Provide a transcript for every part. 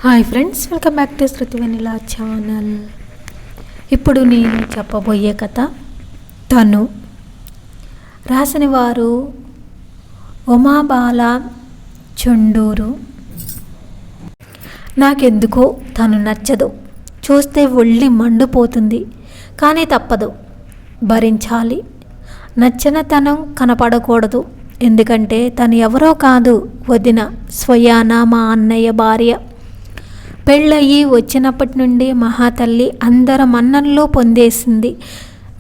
Hi friends, welcome back to Shruti Vennela channel. ఇప్పుడు నేను చెప్పబోయే కథ తను. రాసిన వారు ఉమాబాల చుండూరు. నాకెందుకో తను నచ్చదు. చూస్తే ఒళ్ళి మండిపోతుంది, కానీ తప్పదు, భరించాలి. నచ్చిన తనం కనపడకూడదు. ఎందుకంటే తను ఎవరో కాదు, వదిన, స్వయాన మా అన్నయ్య భార్య. పెళ్ళయి వచ్చినప్పటి నుండి మహాతల్లి అందరి మన్ననలు పొందేసింది.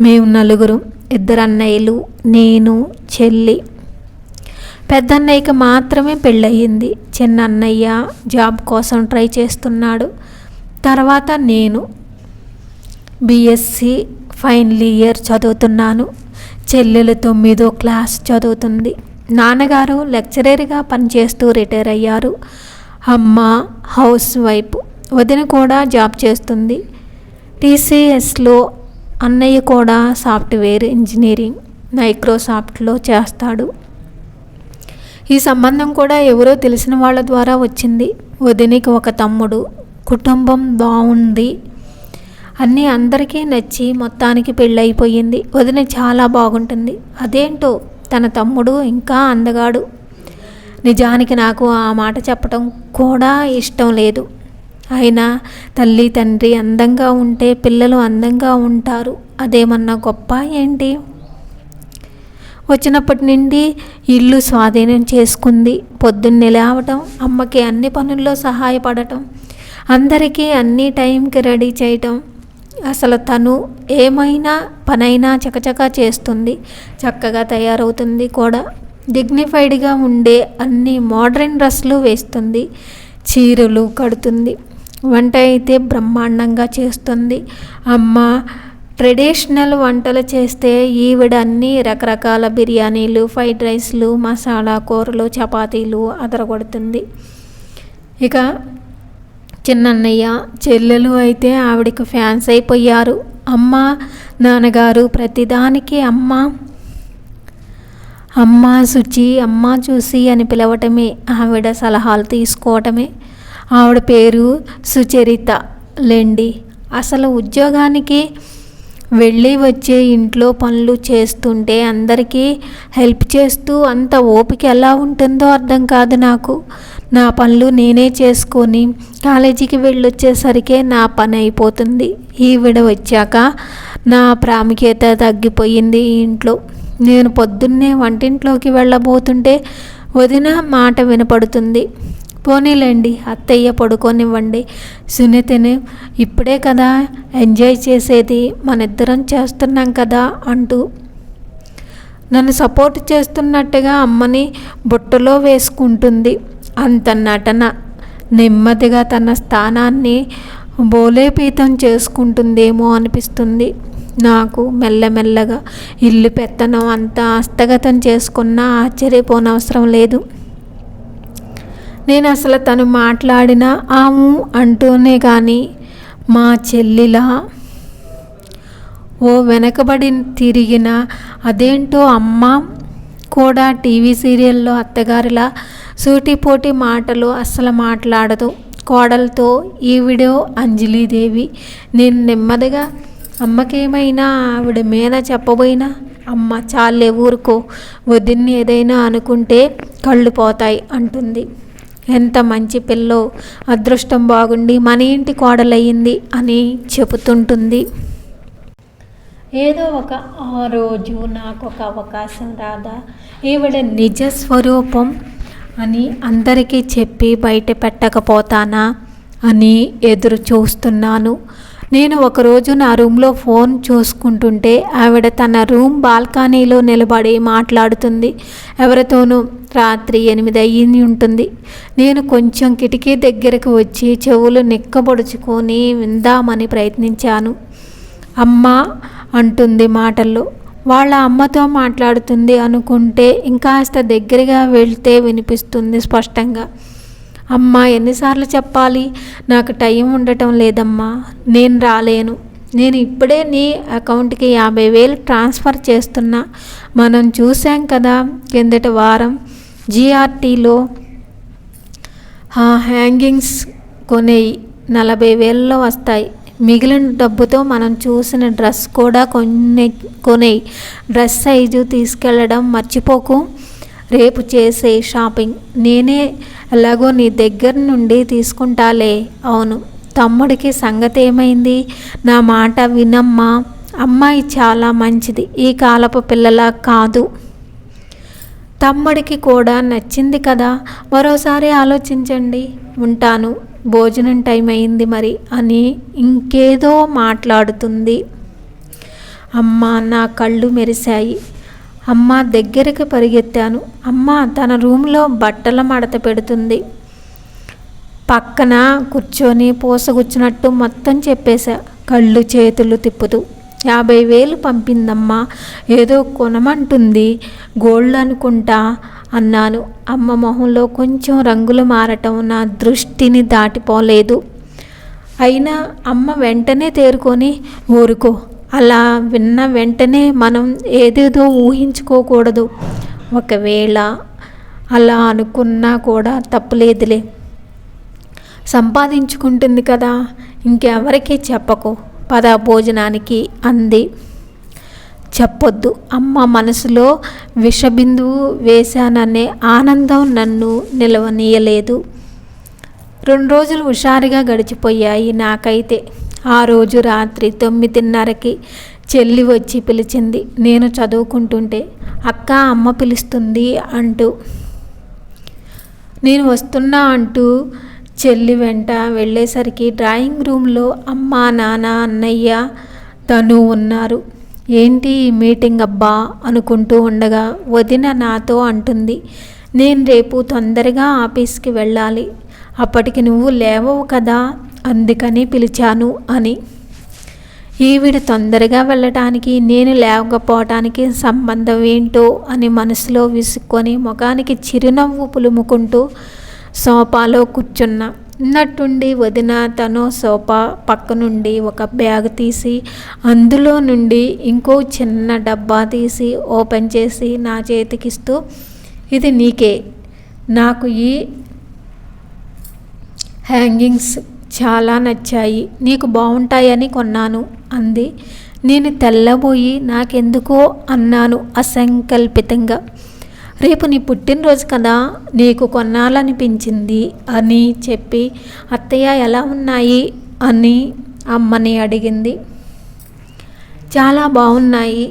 మేము నలుగురు, 2 అన్నయ్యలు, నేను, చెల్లి. పెద్దన్నయ్యకి మాత్రమే పెళ్ళయింది. చిన్న అన్నయ్య జాబ్ కోసం ట్రై చేస్తున్నాడు. తర్వాత నేను బీఎస్సీ ఫైనల్ ఇయర్ చదువుతున్నాను. చెల్లెలు 9వ క్లాస్ చదువుతుంది. నాన్నగారు లెక్చరర్గా పనిచేస్తూ రిటైర్ అయ్యారు. అమ్మ హౌస్ వైఫ్. వదిన కూడా జాబ్ చేస్తుంది టీసీఎస్లో. అన్నయ్య కూడా సాఫ్ట్వేర్ ఇంజనీరింగ్ మైక్రోసాఫ్ట్లో చేస్తాడు. ఈ సంబంధం కూడా ఎవరో తెలిసిన వాళ్ళ ద్వారా వచ్చింది. వదినికి ఒక తమ్ముడు. కుటుంబం బాగుంది. అన్నీ అందరికీ నచ్చి మొత్తానికి పెళ్ళైపోయింది. వదిన చాలా బాగుంటుంది. అదేంటో తన తమ్ముడు ఇంకా అందగాడు. నిజానికి నాకు ఆ మాట చెప్పటం కూడా ఇష్టం లేదు. అయినా తల్లి తండ్రి అందంగా ఉంటే పిల్లలు అందంగా ఉంటారు. అదేమన్నా గొప్ప ఏంటి? వచ్చినప్పటి నుండి ఇల్లు స్వాధీనం చేసుకుంది. పొద్దున్నే లేవటం, అమ్మకి అన్ని పనుల్లో సహాయపడటం, అందరికీ అన్ని టైంకి రెడీ చేయటం. అసలు తను ఏమైనా పనైనా చకచకా చేస్తుంది. చక్కగా తయారవుతుంది కూడా. డిగ్నిఫైడ్గా ఉండే అన్ని మోడర్న్ డ్రెస్లు వేస్తుంది. చీరలు కడుతుంది. వంట అయితే బ్రహ్మాండంగా చేస్తుంది. అమ్మ ట్రెడిషనల్ వంటలు చేస్తే ఈవిడ అన్ని రకరకాల బిర్యానీలు, ఫ్రైడ్ రైస్లు, మసాలా కూరలు, చపాతీలు అదరగొడుతుంది. ఇక చిన్నన్నయ్య చెల్లెలు అయితే ఆవిడకి ఫ్యాన్స్ అయిపోయారు. అమ్మ నాన్నగారు ప్రతిదానికి అమ్మ శుచి, అమ్మ చూసి అని పిలవటమే, ఆవిడ సలహాలు తీసుకోవటమే. ఆవిడ పేరు సుచరిత లేండి. అసలు ఉద్యోగానికి వెళ్ళి వచ్చే ఇంట్లో పనులు చేస్తుంటే అందరికీ హెల్ప్ చేస్తూ అంత ఓపిక ఎలా ఉంటుందో అర్థం కాదు నాకు. నా పనులు నేనే చేసుకొని కాలేజీకి వెళ్ళొచ్చేసరికే నా పని అయిపోతుంది. ఈవిడ వచ్చాక నా ప్రాముఖ్యత తగ్గిపోయింది ఈ ఇంట్లో. నేను పొద్దున్నే వంటింట్లోకి వెళ్ళబోతుంటే వదిన మాట వినపడుతుంది. పోనీలేండి అత్తయ్య, పడుకోనివ్వండి, సునీతని ఇప్పుడే కదా ఎంజాయ్ చేసేది, మనిద్దరం చేస్తున్నాం కదా అంటూ నన్ను సపోర్ట్ చేస్తున్నట్టుగా అమ్మని బుట్టలో వేసుకుంటుంది. అంత నటన. నెమ్మదిగా తన స్థానాన్ని బోలేపీతం చేసుకుంటుందేమో అనిపిస్తుంది నాకు. మెల్లమెల్లగా ఇల్లు పెత్తనం అంతా హస్తగతం చేసుకున్నా ఆశ్చర్యపోనవసరం లేదు. నేను అసలు తను మాట్లాడిన ఆము అంటూనే కానీ మా చెల్లిలా ఓ వెనకబడి తిరిగిన అదేంటో అమ్మ కూడా టీవీ సీరియల్లో అత్తగారిలా సూటిపోటి మాటలు అస్సలు మాట్లాడదు. కోడలతో ఈవిడో అంజలీదేవి. నేను నెమ్మదిగా అమ్మకేమైనా ఆవిడ మీద చెప్పబోయినా, అమ్మ చాలే ఊరుకో, వదిన్ని ఏదైనా అనుకుంటే కళ్ళు పోతాయి అంటుంది. ఎంత మంచి పిల్లో, అదృష్టం బాగుండి మన ఇంటి కోడలయ్యింది అని చెబుతుంటుంది. ఏదో ఆ రోజు నాకు ఒక అవకాశం రాదా, ఈవిడ నిజ స్వరూపం అని అందరికీ చెప్పి బయట పెట్టకపోతానా అని ఎదురు చూస్తున్నాను. నేను ఒకరోజు నా రూమ్లో ఫోన్ చూసుకుంటుంటే ఆవిడ తన రూమ్ బాల్కనీలో నిలబడి మాట్లాడుతుంది ఎవరితోనూ. రాత్రి 8 అయ్యింది ఉంటుంది. నేను కొంచెం కిటికీ దగ్గరకు వచ్చి చెవులు నిక్కబొడుచుకొని విందామని ప్రయత్నించాను. అమ్మ అంటుంది మాటల్లో. వాళ్ళ అమ్మతో మాట్లాడుతుంది అనుకుంటే ఇంకాస్త దగ్గరగా వెళ్తే వినిపిస్తుంది స్పష్టంగా. అమ్మ ఎన్నిసార్లు చెప్పాలి, నాకు టైం ఉండటం లేదమ్మా, నేను రాలేను. నేను ఇప్పుడే నీ అకౌంట్కి 50,000 ట్రాన్స్ఫర్ చేస్తున్నా. మనం చూసాం కదా కిందటి వారం జీఆర్టీలో హ్యాంగింగ్స్ కొనేయి 40,000లో వస్తాయి. మిగిలిన డబ్బుతో మనం చూసిన డ్రెస్ కూడా కొనేయి. డ్రెస్ సైజు తీసుకెళ్ళడం మర్చిపోకు. రేపు చేసే షాపింగ్ నేనే ఎలాగో నీ దగ్గర నుండి తీసుకుంటాలే. అవును, తమ్ముడికి సంగతి ఏమైంది? నా మాట వినమ్మా. అమ్మాయి చాలా మంచిది, ఈ కాలపు పిల్లలా కాదు. తమ్ముడికి కూడా నచ్చింది కదా. మరోసారి ఆలోచించండి. ఉంటాను, భోజనం టైం అయింది మరి అని ఇంకేదో మాట్లాడుతుంది. అమ్మ, నా కళ్ళు మెరిశాయి. అమ్మ దగ్గరికి పరిగెత్తాను. అమ్మ తన రూమ్లో బట్టల మడత పెడుతుంది. పక్కన కూర్చొని పూసగుచ్చినట్టు మొత్తం చెప్పేశా, కళ్ళు చేతులు తిప్పుతూ. 50,000 పంపిందమ్మా, ఏదో కొనమంటుంది, గోల్డ్ అనుకుంటా అన్నాను. అమ్మ మొహంలో కొంచెం రంగులు మారటం నా దృష్టిని దాటిపోలేదు. అయినా అమ్మ వెంటనే తేరుకొని, ఊరుకో, అలా విన్న వెంటనే మనం ఏదేదో ఊహించుకోకూడదు. ఒకవేళ అలా అనుకున్నా కూడా తప్పులేదులే. సంపాదించుకుంటుంది కదా, ఇంకెవరికీ చెప్పకు. పద భోజనానికి అంది. చెప్పొద్దు. అమ్మ మనసులో విషబిందువు వేశాననే ఆనందం నన్ను నిలవనీయలేదు. 2 రోజులు హుషారుగా గడిచిపోయాయి నాకైతే. ఆ రోజు రాత్రి 9:30కి చెల్లి వచ్చి పిలిచింది. నేను చదువుకుంటుంటే, అక్క అమ్మ పిలుస్తుంది అంటూ. నేను వస్తున్నా అంటూ చెల్లి వెంట వెళ్ళేసరికి డ్రాయింగ్ రూమ్లో అమ్మ, నాన్న, అన్నయ్య, తను ఉన్నారు. ఏంటి ఈ మీటింగ్ అబ్బా అనుకుంటూ ఉండగా వదిన నాతో అంటుంది, నేను రేపు తొందరగా ఆఫీస్కి వెళ్ళాలి, అప్పటికి నువ్వు లేవవు కదా, అందుకని పిలిచాను అని. ఈవిడ తొందరగా వెళ్ళటానికి నేను లేవకపోవటానికి సంబంధం ఏంటో అని మనసులో విసుక్కొని ముఖానికి చిరునవ్వు పులుముకుంటూ సోఫాలో కూర్చున్నా. ఉన్నట్టుండి వదిన తను సోఫా పక్క నుండి ఒక బ్యాగ్ తీసి అందులో నుండి ఇంకో చిన్న డబ్బా తీసి ఓపెన్ చేసి నా చేతికిస్తూ, ఇది నీకే, నాకు ఈ హ్యాంగింగ్స్ చాలా నచ్చాయి, నీకు బాగుంటాయని కొన్నాను అంది. నేను తెల్లబోయి నాకెందుకో అన్నాను అసంకల్పితంగా. రేపు నీ పుట్టినరోజు కదా, నీకు కొనాలనిపించింది అని చెప్పి అత్తయ్య ఎలా ఉన్నాయి అని అమ్మని అడిగింది. చాలా బాగున్నాయి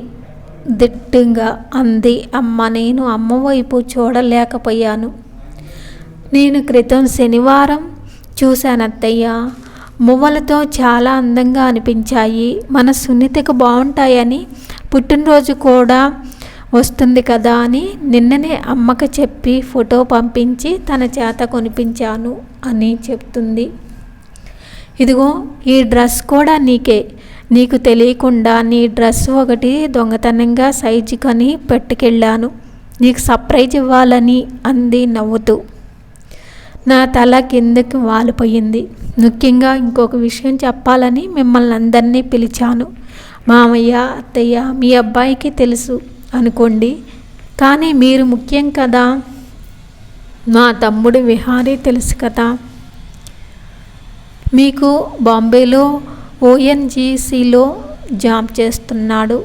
దిట్టంగా అంది అమ్మ. నేను అమ్మ వైపు చూడలేకపోయాను. నేను క్రితం శనివారం చూశాను అత్తయ్య, మువ్వలతో చాలా అందంగా అనిపించాయి, మన సునీతకు బాగుంటాయని, పుట్టినరోజు కూడా వస్తుంది కదా అని నిన్ననే అమ్మకి చెప్పి ఫోటో పంపించి తన చేత కొనిపించాను అని చెప్తుంది. ఇదిగో ఈ డ్రెస్ కూడా నీకే, నీకు తెలియకుండా నీ డ్రెస్ ఒకటి దొంగతనంగా సైజు కొని పెట్టుకెళ్ళాను, నీకు సర్ప్రైజ్ ఇవ్వాలని అంది నవ్వుతూ. నా తల కిందకి వాలిపోయింది. ముఖ్యంగా ఇంకొక విషయం చెప్పాలని మిమ్మల్ని అందరినీ పిలిచాను. మామయ్య, అత్తయ్య, మీ అబ్బాయికి తెలుసు అనుకోండి, కానీ మీరు ముఖ్యం కదా. మా తమ్ముడు విహారీ తెలుసు కదా, మీకు బాంబేలో ONGCలో జాబ్ చేస్తున్నాడు.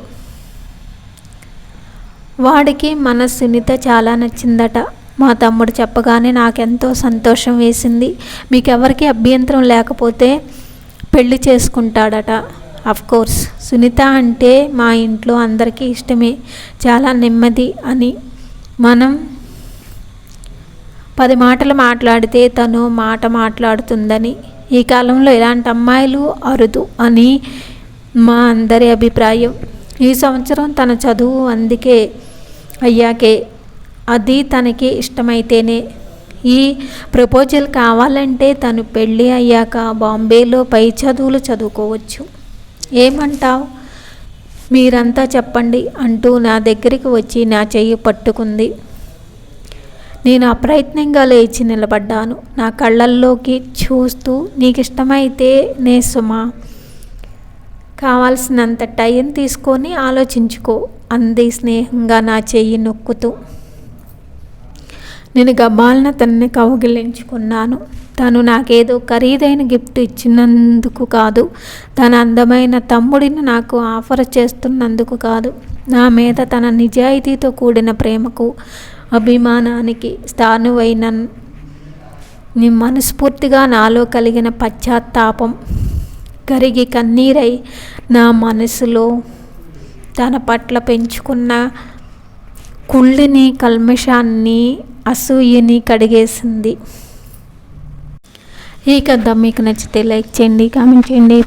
వాడికి మన సునీత చాలా నచ్చిందట. మా తమ్ముడు చెప్పగానే నాకెంతో సంతోషం వేసింది. మీకెవరికి అభ్యంతరం లేకపోతే పెళ్లి చేసుకుంటాడట. కోర్స్ సునీత అంటే మా ఇంట్లో అందరికీ ఇష్టమే, చాలా నెమ్మది అని. మనం 10 మాటలు మాట్లాడితే తను మాట మాట్లాడుతుందని, ఈ కాలంలో ఇలాంటి అమ్మాయిలు అరుదు అని మా అందరి అభిప్రాయం. ఈ సంవత్సరం తన చదువు అందుకే అయ్యాకే, అది తనకి ఇష్టమైతేనే. ఈ ప్రపోజల్ కావాలంటే తను పెళ్ళి అయ్యాక బాంబేలో పై చదువులు చదువుకోవచ్చు. ఏమంటావు? మీరంతా చెప్పండి అంటూ నా దగ్గరికి వచ్చి నా చెయ్యి పట్టుకుంది. నేను అప్రయత్నంగా లేచి నిలబడ్డాను. నా కళ్ళల్లోకి చూస్తూ, నీకు ఇష్టమైతే నే సుమా, కావాల్సినంత టైం తీసుకొని ఆలోచించుకో అంది స్నేహంగా నా చెయ్యి నొక్కుతూ. నేను గబాలన తనని కౌగిలించుకున్నాను. తను నాకేదో ఖరీదైన గిఫ్ట్ ఇచ్చినందుకు కాదు, తన అందమైన తమ్ముడిని నాకు ఆఫర్ చేస్తున్నందుకు కాదు, నా మీద తన నిజాయితీతో కూడిన ప్రేమకు, అభిమానానికి స్థానువైన మనస్ఫూర్తిగా నాలో కలిగిన పశ్చాత్తాపం కరిగి కన్నీరై నా మనసులో తన పట్ల పెంచుకున్న కుళ్ళిని, కల్మషాన్ని, అసూయని కడిగేసింది. ఈ కథ మీకు నచ్చితే లైక్ చేయండి, కామెంట్ చేయండి.